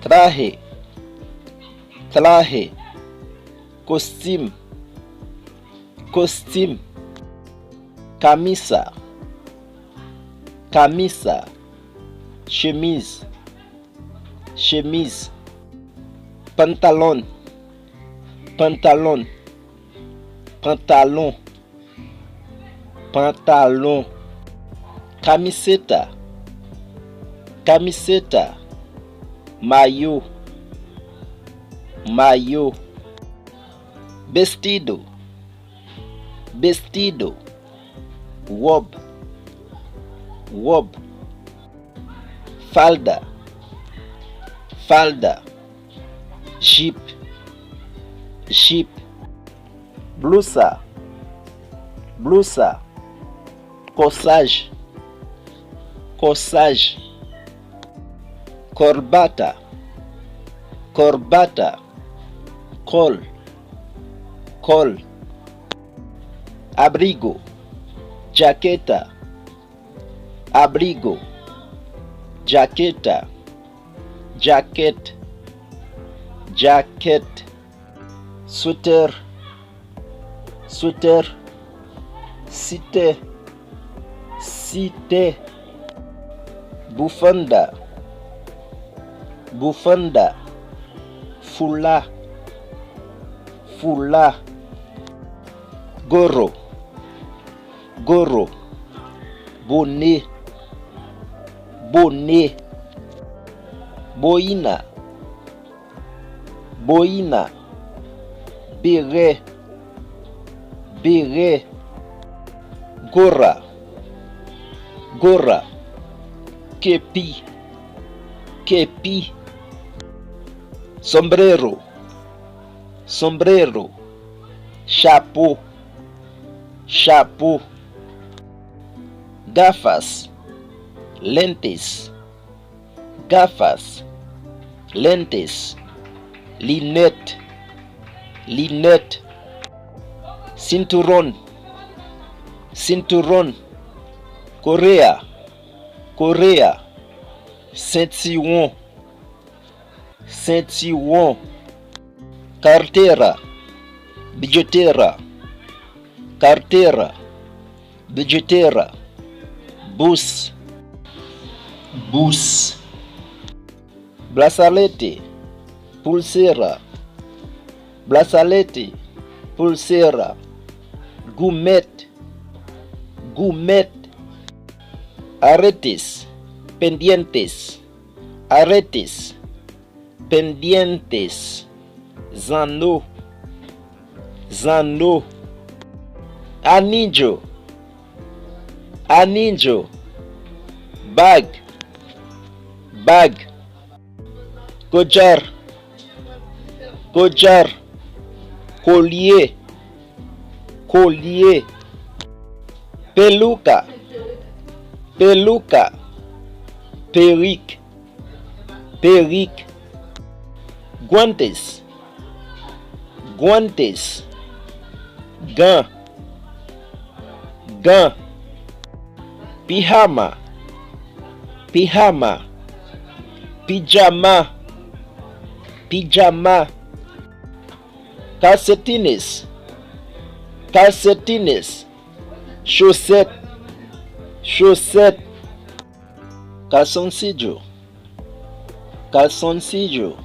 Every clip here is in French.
traje, traje, costume, costume, camisa, camisa, chemise, chemise, pantalon, pantalon, pantalon, pantalon, camiseta, camiseta, maillot, maillot, vestido, vestido, robe, robe, falda, falda, jeep, jeep, blusa, blusa, corsage, corsage, corbata, corbata, col, col, abrigo, jaqueta, abrigo, jaqueta, jacket, jacket, sweater, sweater, cité, cité, bufanda, bufanda, foulard, foulard, gorro, gorro, bonnet, bonnet, boina, boina, béret, béret, gorra, gorra, képi, képi, sombrero, sombrero, chapeau, chapeau, gafas, lentes, gafas, lentes, lunette, lunette, cinturón, cinturón, correa, correa, ceinturon, ceinturon, cartera, billetera, cartera, billetera, bus, bus, brazalete, pulsera, brazalete, pulsera, gourmet, gourmet, aretes, pendientes, aretes, pendientes, zano, zano, anillo, anillo, bag, bag, collar, collar, collier, collier, peluca, peluca, perruque, perruque, guantes, guantes, gants, gants, pijama, pijama, pijama, pijama, calcetines, calcetines, chaussette, chaussette, calzoncillo, calzoncillo,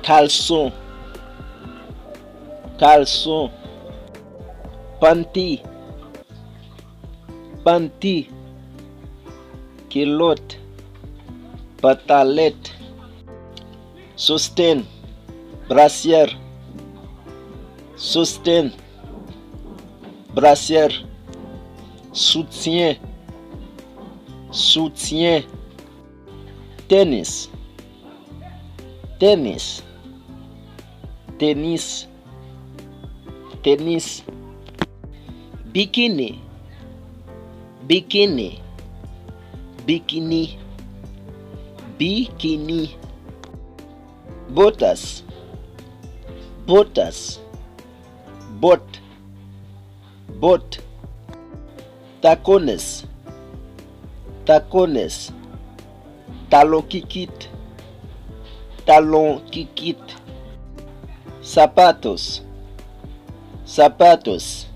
calçon, calçon, panty, panty, kilòt, pantalette, soutyen, brassière, soutyen, brassière, soutien, soutien, tennis, tennis, tennis, tennis, bikini, bikini, bikini, bikini, botas, botas, bot, bot, tacones, tacones, taloquiquit, pantalon kikit, sapatos, sapatos,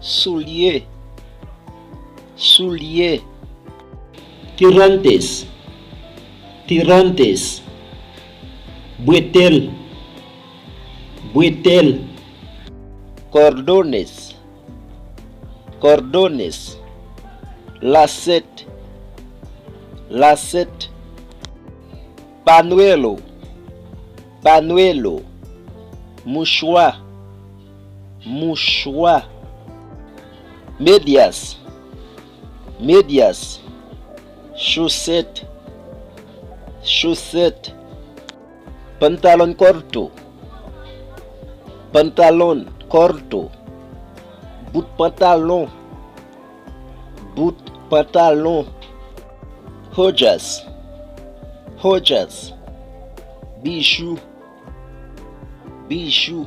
soulier, soulier, tirantes, tirantes, buetel, buetel, cordones, cordones, lacet, lacet, panuelo, panuelo, mouchoir, mouchoir, medias, medias, chaussette, chaussette, pantalon corto, pantalon corto, bout pantalon, bout pantalon, joyas, joyas, bijoux, bijoux,